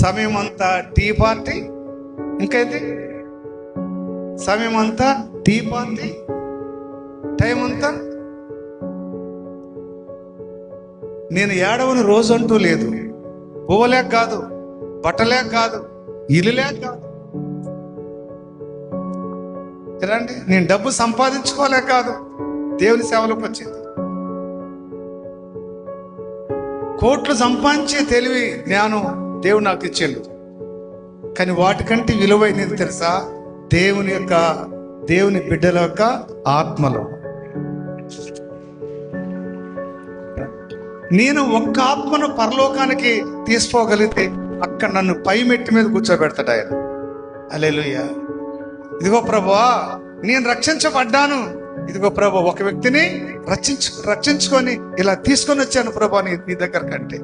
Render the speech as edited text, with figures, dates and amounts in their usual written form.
సమయం అంతా tea party, ఇంకైతే సమయం అంతా టీ పార్టీ, టైం అంతా. నేను ఏడవని రోజు అంటూ లేదు. పువ్వలేక కాదు, బట్టలేక కాదు, ఇల్లులేక కాదు, రండి నేను డబ్బు సంపాదించుకోలేక కాదు, దేవుని సేవలోకి వచ్చింది. కోట్లు సంపాదించే తెలివి జ్ఞానం దేవుడు నాకు ఇచ్చిండు. కానీ వాటికంటే విలువైనది తెలుసా? దేవుని బిడ్డల యొక్క ఆత్మలో. నేను ఒక్క ఆత్మను పరలోకానికి తీసుకోగలిగితే అక్కడ నన్ను పై మెట్టి మీద కూర్చోబెడతాడు ఆయన. హల్లెలూయా. ఇదిగో ప్రభువా నేను రక్షించబడ్డాను, ఇదిగో ప్రభు ఒక వ్యక్తిని రక్షించుకొని ఇలా తీసుకొని వచ్చాను ప్రభు నీ దగ్గర కంటే.